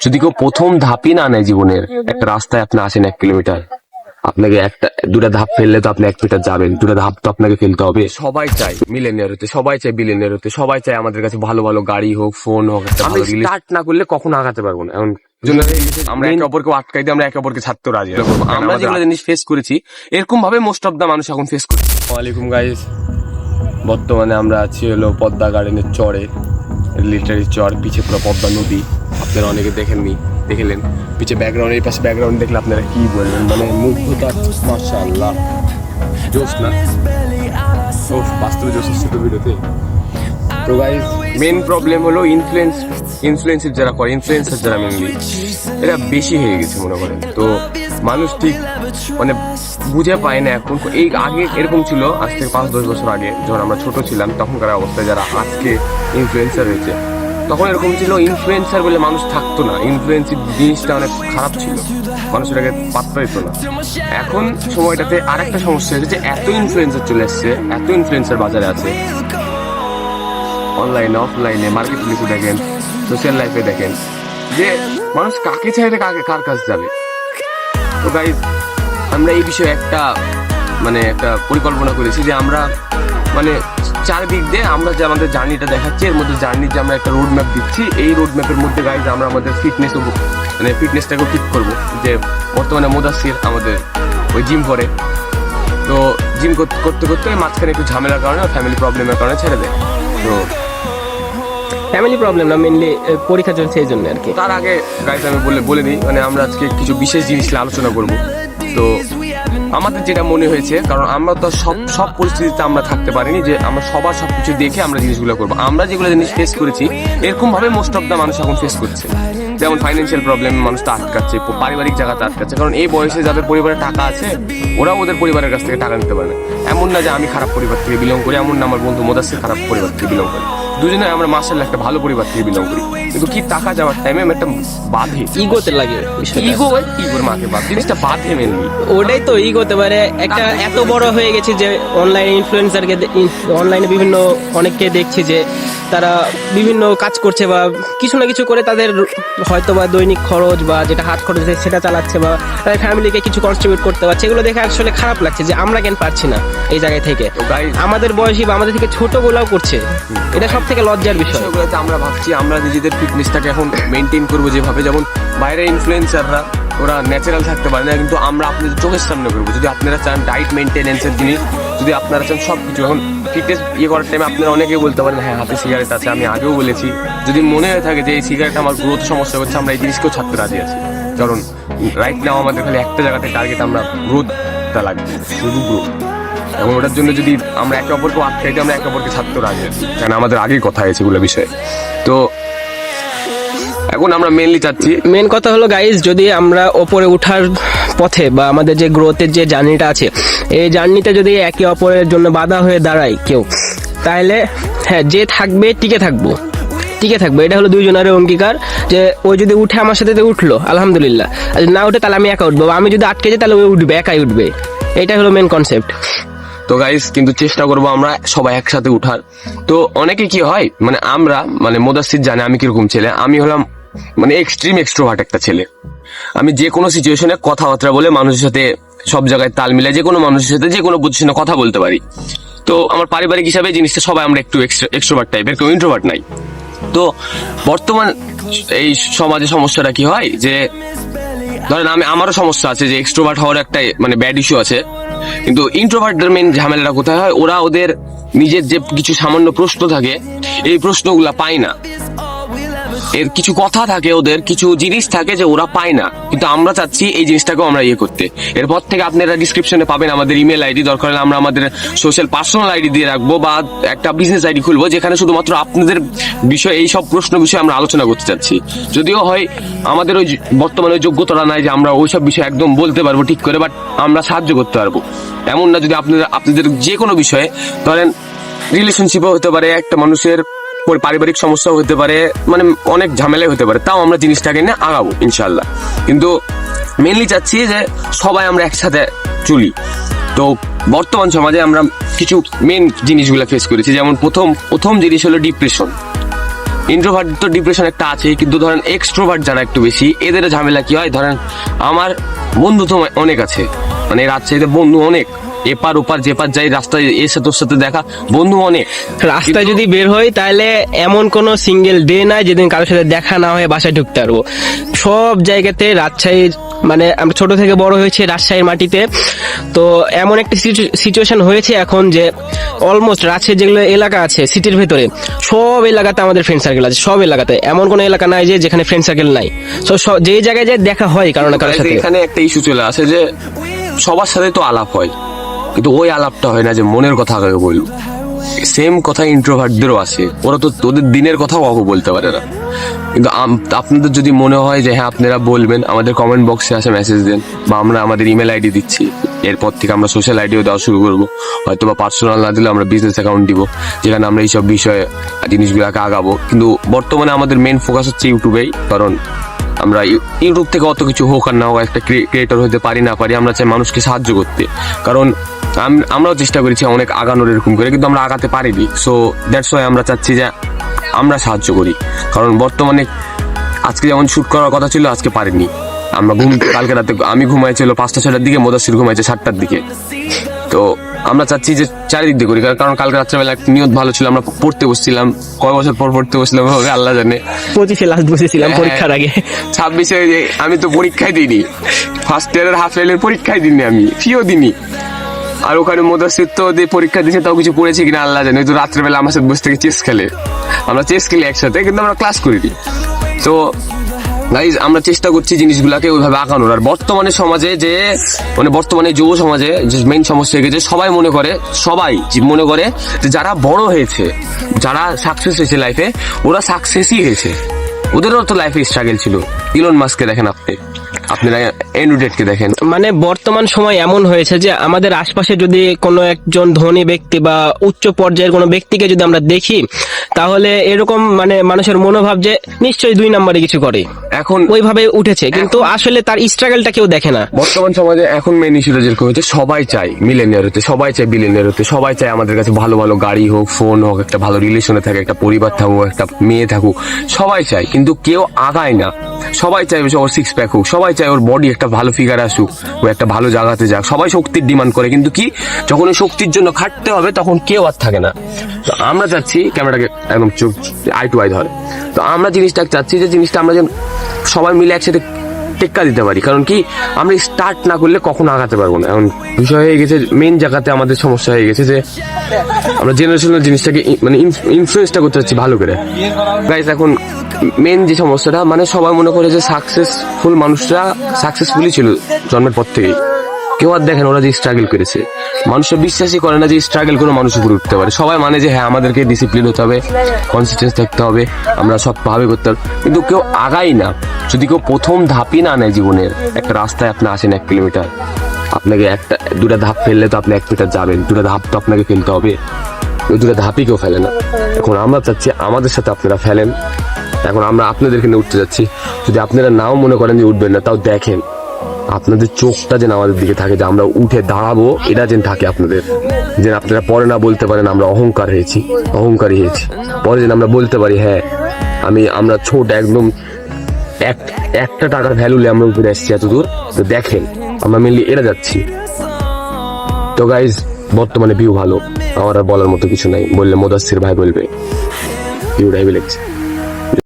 যদি কেউ প্রথম ধাপই না নেয় জীবনের, একটা রাস্তায় আপনি আসেন 1 কিলোমিটার, আপনাকে দুটা ধাপ ফেললে তো আপনি 1 মিটার যাবেন, দুটা ধাপ তো আপনাকে ফেলতে হবে। সবাই চাই মিলেনিয়ার হতে, সবাই চাই বিলিয়নিয়ার হতে, সবাই চাই আমাদের কাছে ভালো ভালো গাড়ি হোক, ফোন হোক। আমি স্টার্ট না করলে কখনো আগাতে পারবো না। এখন আমরা একে অপরকে আটকাই দিয়ে আমরা একে অপরকে ছাড়তে রাজি। আমরা যেগুলো জিনিস ফেস করেছি এরকম ভাবে মোস্ট অফ দা মানুষ এখন ফেস করছে। ওয়ালাইকুম গাইস, বর্তমানে আমরা আছি হলো পদ্মা গার্ডেনের চরে, লিটারি চর, পিছে পুরো পদ্মা নদী। আপনারা অনেকে দেখেননি, দেখলেন পিছে ব্যাকগ্রাউন্ড, এই পাশে ব্যাকগ্রাউন্ড দেখলে আপনারা কি বলবেন, মানে মুগ্ধতা, মাশাআল্লাহ, জোশ না? ও বাস্তবে জোশ আসছে তো ভিডিওতে। তো গাইস, মেন প্রবলেম হলো ইনফ্লুয়েন্সার যারা করে, ইনফ্লুয়েন্সার যারা মেনলি, এটা বেশি হয়ে গেছে মনে করেন। তো মানুষ ঠিক মানে বুঝে পায় না এখন। এই আগে এরকম ছিল, আজ থেকে 5-10 বছর আগে যখন আমরা ছোট ছিলাম, তখনকার অবস্থায় যারা আজকে ইনফ্লুয়েন্সার হয়েছে, তখন এরকম ছিল ইনফ্লুয়েন্সার বলে মানুষ থাকতো না। ইনফ্লুয়েন্সিভ জিনিসটা অনেক খারাপ ছিল, মানুষ এটাকে পাত্তা দিত না। এখন সময়টাতে আর একটা সমস্যা হয়েছে যে এত ইনফ্লুয়েন্সার চলে আসছে, এত ইনফ্লুয়েন্সার বাজারে আছে, অনলাইনে অফলাইনে, মার্কেট প্লেসে দেখেন, সোশ্যাল লাইফে দেখেন, যে মানুষ কাকে চাইলে কার কাছে যাবে। তো গাইজ, আমরা এই বিষয়ে একটা পরিকল্পনা করেছি যে আমরা মানে চারদিক দিয়ে আমরা যে আমাদের জার্নিটা দেখাচ্ছি, এর মধ্যে জার্নির যে আমরা একটা রোড ম্যাপ দিচ্ছি, এই রোড ম্যাপের মধ্যে গাইজ আমরা আমাদের ফিটনেসটাকেও ঠিক করবো। যে বর্তমানে মুদাসসির আমাদের ওই জিম করে, তো জিম করতে করতে মাঝখানে একটু ঝামেলার কারণে, ফ্যামিলি প্রবলেমের কারণে ছেড়ে দেয়। তো ফ্যামিলি প্রবলেম না, মেনলি পরীক্ষা চলছে এই জন্য আর কি। তার আগে গাইজ আমি বলে দিই, মানে আমরা আজকে কিছু বিশেষ জিনিস নিয়ে আলোচনা করবো। তো আমাদের যেটা মনে হয়েছে, কারণ আমরা তো সব পরিস্থিতিতে আমরা থাকতে পারিনি যে আমরা সবার সবকিছু দেখে আমরা জিনিসগুলো করবো। আমরা যেগুলো জিনিস ফেস করেছি এরকম ভাবে মোস্ট অফ দা মানুষ এখন ফেস করছে। যেমন ফাইন্যান্সিয়াল প্রবলেম মানুষটা আটকাচ্ছে, পারিবারিক জায়গাতে আটকাচ্ছে, কারণ এই বয়সে যাদের পরিবারে টাকা আছে ওরা ওদের পরিবারের কাছ থেকে টাকা নিতে পারে না। এমন না যে আমি খারাপ পরিবার থেকে বিলং করি, এমন না আমার বন্ধু মুদাসসির খারাপ পরিবার থেকে বিলং করে, দুজনে আমরা মাশাআল্লাহ একটা ভালো পরিবার থেকে বিলং করি। কিন্তু কি টাকা যাওয়ার টাইমে একটা বাধে, ইগোতে লাগে, ইগোর মাকে বাদ জিনিসটা বাধে মেনলি। ওটাই তো ইগোতে পারে একটা, এত বড় হয়ে গেছে যে অনলাইনে ইনফ্লুয়েন্সারকে, অনলাইনে বিভিন্ন অনেককে দেখছি যে তারা বিভিন্ন কাজ করছে বা কিছু না কিছু করে তাদের হয়তো বা দৈনিক খরচ বা যেটা হাত খরচ সেটা চালাচ্ছে, বা তাদের ফ্যামিলিকে কিছু কন্ট্রিবিউট করতে পারছে। এগুলো দেখে আসলে খারাপ লাগছে যে আমরা কেন পারছি না এই জায়গায় থেকে। আমাদের বয়সী বা আমাদের থেকে ছোট গোলাও করছে, এটা সব থেকে লজ্জার বিষয়। আমরা ভাবছি আমরা নিজেদের ফিটনেসটাকে এখন মেনটেন করবো যেভাবে, যেমন বাইরে ইনফ্লুয়েন্সাররা ওরা ন্যাচারাল থাকতে পারে না, কিন্তু আমরা আপনাদের চোখের সামনে করবো। যদি আপনারা চান ডায়েট মেনটেনেন্সের জিনিস, যদি আপনারা চান সবকিছু, এখন ফিটনেস করার টাইমে আপনারা অনেকেই বলতে পারেন হ্যাঁ হাতে সিগারেট আছে, আমি আগেও বলেছি, যদি মনে হয়ে থাকে যে এই সিগারেট আমার গ্রোথ সমস্যা হচ্ছে, আমরা এই জিনিসকেও ছাড়তে রাজি আছি। কারণ রাইট নাও আমাদের খালি একটা জায়গাতে টার্গেট, আমরা গ্রোথটা লাগবে, শুধু গ্রোথ। এবং ওটার জন্য যদি আমরা একে অপরকে আটকাই দিই, আমরা একে অপরকে ছাড়তে রাজি আছি, কারণ আমাদের আগেই কথা হয়েছে এগুলো বিষয়ে। তো এখন আমরা মেন কথা হলো গাইজ, যদি আমরা ওপরে উঠার পথে বা আমাদের যে গ্রোথের যে জার্নিটা আছে, এই জার্নিতে যদি একে অপরের জন্য বাধা হয়ে দাঁড়ায় কেউ, তাহলে হ্যাঁ যে থাকবে টিকে থাকবো, এটা হলো দুইজনের অঙ্গীকার। যে ওই যদি উঠে আমার সাথে উঠলো আলহামদুলিল্লাহ, আর না উঠে তাহলে আমি একা উঠবো, আমি যদি আটকে যাই তাহলে ওই উঠবে, একাই উঠবে। এটা হলো মেন কনসেপ্ট। তো গাইস, কিন্তু চেষ্টা করবো আমরা সবাই একসাথে উঠার। তো অনেকে কি হয়, মানে মুদাসসির জানে আমি কিরকম ছেলে। আমি হলাম মানে এক্সট্রিম এক্সট্রোভার্ট একটা ছেলে। আমি যে কোনো সিচুয়েশনে কথাবার্তা বলে মানুষের সাথে সব জায়গায় তাল মিলাই যে কোনো মানুষের সাথে যে কোনো পজিশনে কথা বলতে পারি। তো আমার পারিবারিক হিসাবে জিনিসটা সবাই আমরা একটু এক্সট্রোভার্ট টাইপের, কেউ ইন্ট্রোভার্ট নাই। তো বর্তমান এই সমাজে সমস্যাটা কি হয় যে ধরেন আমারও সমস্যা আছে যে এক্সট্রোভার্ট হওয়ার একটা মানে ব্যাড ইস্যু আছে, কিন্তু ইন্ট্রোভার্টদের মেন ঝামেলাটা কোথায় হয়, ওরা ওদের নিজের যে কিছু সামান্য প্রশ্ন থাকে এই প্রশ্নগুলা পায় না, এর কিছু কথা থাকে, ওদের কিছু জিনিস থাকে যে ওরা পায় না। কিন্তু আমরা চাচ্ছি এই জিনিসটাকেও আমরা করতে। এরপর থেকে আপনারা ডিসক্রিপশনে পাবেন আমাদের ইমেল আইডি, দরকার হলে আমরা আমাদের সোশ্যাল পার্সোনাল আইডি দিয়ে রাখবো বা একটা বিজনেস আইডি খুলবো, যেখানে শুধুমাত্র আপনাদের বিষয়ে এই সব প্রশ্ন বিষয়ে আমরা আলোচনা করতে চাচ্ছি। যদিও হয় আমাদের ওই বর্তমানে যোগ্যতাটা নাই যে আমরা ওইসব বিষয়ে একদম বলতে পারবো ঠিক করে, বাট আমরা সাহায্য করতে পারবো। এমন না, যদি আপনাদের যে কোনো বিষয়ে, ধরেন রিলেশনশিপও হতে পারে, একটা মানুষের পারিবারিক সমস্যাও হতে পারে, মানে অনেক ঝামেলাই হতে পারে, তাও আমরা জিনিসটাকে নিয়ে আগাবো ইনশাল্লাহ। কিন্তু মেনলি চাচ্ছি যে সবাই আমরা একসাথে চলি। তো বর্তমান সমাজে আমরা কিছু মেন জিনিসগুলো ফেস করেছি, যেমন প্রথম জিনিস হলো ডিপ্রেশন। ইন্ট্রোভার্ট তো ডিপ্রেশন একটা আছে, কিন্তু ধরেন এক্সট্রোভার্ট যারা একটু বেশি, এদের ঝামেলা কি হয়, ধরেন আমার বন্ধু তো অনেক আছে, মানে রাজশাহীতে বন্ধু অনেক, এপার ওপার যেপার যাই রাস্তায় এসে তোর সাথে দেখা, বন্ধু অনেক। রাস্তায় যদি বের হই তাহলে এমন কোন সিঙ্গেল ডে নাই যেদিন কারোর সাথে দেখা না হয়ে বাসায় ঢুকতে পারবো। সব জায়গাতে রাজশাহী, মানে আমরা ছোট থেকে বড় হয়েছে রাজশাহীর মাটিতে, তো এমন একটা সিচুয়েশন হয়েছে এখন যে অলমোস্ট রাজশাহীর যেগুলো এলাকা আছে সিটির ভেতরে, সব এলাকাতে আমাদের ফ্রেন্ড সার্কেল আছে, সব এলাকাতে, এমন কোন এলাকা নাই যে যেখানে ফ্রেন্ড সার্কেল নাই। তো যে জায়গায় যায় দেখা হয় কারো না কারোর সাথে। এখানে একটা ইস্যু চলে আসে যে সবার সাথে তো আলাপ হয়, কিন্তু ওই আলাপটা হয় না যে মনের কথা আগে বলবো। সেম কথা ইন্ট্রোভার্টদেরও আসে, ওরা তো ওদের দিনের কথাও কাউকে বলতে পারে না। কিন্তু আপনাদের যদি মনে হয় যে হ্যাঁ আপনারা বলবেন, আমাদের কমেন্ট বক্সে আসে মেসেজ দেন, বা আমরা আমাদের ইমেল আইডি দিচ্ছি, এরপর থেকে আমরা সোশ্যাল আইডিও দেওয়া শুরু করবো, হয়তো বা পার্সোনাল না দিলে আমরা বিজনেস অ্যাকাউন্ট দিব, যেখানে আমরা এইসব বিষয়ে জিনিসগুলোকে আগাবো। কিন্তু বর্তমানে আমাদের মেন ফোকাস হচ্ছে ইউটিউবেই, কারণ আমরা ইউটিউব থেকে অত কিছু হোক আর না হোক একটা ক্রিয়েটর হতে পারি না পারি, আমরা চাই মানুষকে সাহায্য করতে। কারণ আমরাও চেষ্টা করেছি অনেক আগানোর এরকম করে, কিন্তু আমরা আগাতে পারিনি। সো দ্যাটস ওয়াই আমরা চাচ্ছি যে আমরা সাহায্য করি। কারণ বর্তমানে আজকে যেমন শুট করার কথা ছিল, আজকে পারিনি আমরা। কালকে রাতে আমি ঘুমাইছিল 5টা-6টার দিকে, মোদাসির ঘুমাইছে 7টার দিকে। তো আমরা চাচ্ছি যে চারিদিক দিয়ে করি, কারণ কালকে রাত্রেবেলা একটা নিয়ত ভালো ছিল, আমরা পড়তে বসছিলাম, কয় বছর পর পড়তে বসছিলাম আল্লাহ জানে, 25-এ লাস্ট বসেছিলাম পরীক্ষার আগে। 26-এ আমি তো পরীক্ষায় দিইনি, ফার্স্ট ইয়ারের হাফ ইয়ারের পরীক্ষায় দিইনি, আমি ফিও দিইনি। আর ওখানে মোদাসির তো পরীক্ষা দিয়েছে, তাও কিছু পড়েছি কিনা আল্লাহ জানে। তো রাত্রেবেলা আমার সাথে বসে থেকে চেস খেলে, আমরা চেস খেলি একসাথে, কিন্তু আমরা ক্লাস করিনি। তো গাইজ আমরা চেষ্টা করছি জিনিসগুলাকে ওইভাবে আঁকানোর। আর বর্তমানে সমাজে যে মানে বর্তমানে যুব সমাজে যে মেইন সমস্যা হয়ে গেছে, সবাই মনে করে যে যারা বড় হয়েছে, যারা সাকসেস হয়েছে লাইফে, ওরা সাকসেসই হয়েছে, ওদেরও তো লাইফে স্ট্রাগল ছিল। ইলন মাস্ককে দেখেন, আপনারা এন্ড্রয়েডকে দেখেন। মানে বর্তমান সময় এমন হয়েছে যে আমাদের আশপাশে যদি কোনো একজন ধনী ব্যক্তি বা উচ্চ পর্যায়ের কোনো ব্যক্তিকে যদি আমরা দেখি, তাহলে এরকম মানে মানুষের মনোভাব যে নিশ্চয়ই 2 নম্বরে কিছু করে, এখন ওইভাবে উঠেছে, কিন্তু আসলে তার স্ট্রাগলটা কেউ দেখে না। বর্তমান সমাজে এখন মেইন ইস্যুটা যেরকম হচ্ছে, সবাই চায় মিলেনিয়ার হতে, সবাই চায় বিলিয়নিয়ার হতে, সবাই চায় আমাদের কাছে ভালো ভালো গাড়ি হোক, ফোন হোক, একটা ভালো রিলেশনে থাকে, একটা পরিবার থাকুক, একটা মেয়ে থাকুক, সবাই চায়, কিন্তু কেউ আগায় না। সবাই চায় ওর 6 প্যাক হোক, সবাই চায় ওর বডি একটা ভালো ফিগার আসুক, ও একটা ভালো জায়গাতে যাক, সবাই শক্তির ডিমান্ড করে, কিন্তু কি যখন ওই শক্তির জন্য খাটতে হবে তখন কেউ আর থাকে না। তো আমরা চাচ্ছি, ক্যামেরাটাকে একদম চোখ আই টু আই ধরে, তো আমরা জিনিসটা চাচ্ছি যে জিনিসটা আমরা যেন সবাই মিলে একসাথে টেক্কা দিতে পারি। কারণ কি আমরা স্টার্ট না করলে কখনো আগাতে পারবো না। এখন বিষয় হয়ে গেছে, মেন জায়গাতে আমাদের সমস্যা হয়ে গেছে যে আমরা জেনারেশনাল জিনিসটাকে মানে ইনফ্লুয়েন্সটা করতে চাচ্ছি ভালো করে। গাইস এখন মেন যে সমস্যাটা, মানে সবাই মনে করে যে সাকসেসফুল মানুষরা সাকসেসফুলি ছিল জন্মের পর থেকেই, কেউ আর দেখেন ওরা যে স্ট্রাগল করেছে, মানুষের বিশ্বাসই করে না যে স্ট্রাগল করে মানুষ উপরে উঠতে পারে। সবাই মানে যে হ্যাঁ আমাদেরকে ডিসিপ্লিন হতে হবে, কনসিস্টেন্স থাকতে হবে, আমরা সব ভাবে করতে হবে, কিন্তু কেউ আগাই না। যদি কেউ প্রথম ধাপই না নেয় জীবনের, একটা রাস্তায় আপনি আসেন 1 কিলোমিটার, আপনাকে 1-2টা ধাপ ফেললে তো আপনি 1 মিটার যাবেন, 2টা ধাপ তো আপনাকে ফেলতে হবে, ওই 2টা ধাপই কেউ ফেলে না। এখন আমরা চাচ্ছি আমাদের সাথে আপনারা ফেলেন। এখন আমরা আপনাদেরকে নিয়ে উঠতে যাচ্ছি, যদি আপনারা নাও মনে করেন যে উঠবেন না, তাও দেখেন আপনাদের চোখটা যেন আমাদের দিকে থাকে, যে আমরা উঠে দাঁড়াবো, এটা যেন থাকে আপনাদের, যেন আপনারা পরে না বলতে পারেন আমরা অহংকারী হয়েছি, পরে যেন আমরা বলতে পারি হ্যাঁ আমরা ছোট একদম একটা টাকার ভ্যালুলে আমরা উপরে এসেছি এত দূর। তো দেখেন আমরা মেনলি এটা যাচ্ছি। তো গাইজ বর্তমানে ভিউ ভালো, আমার আর বলার মতো কিছু নাই, বললে মোদাসির ভাই বলবে ভিউটা হেভি লাগছে।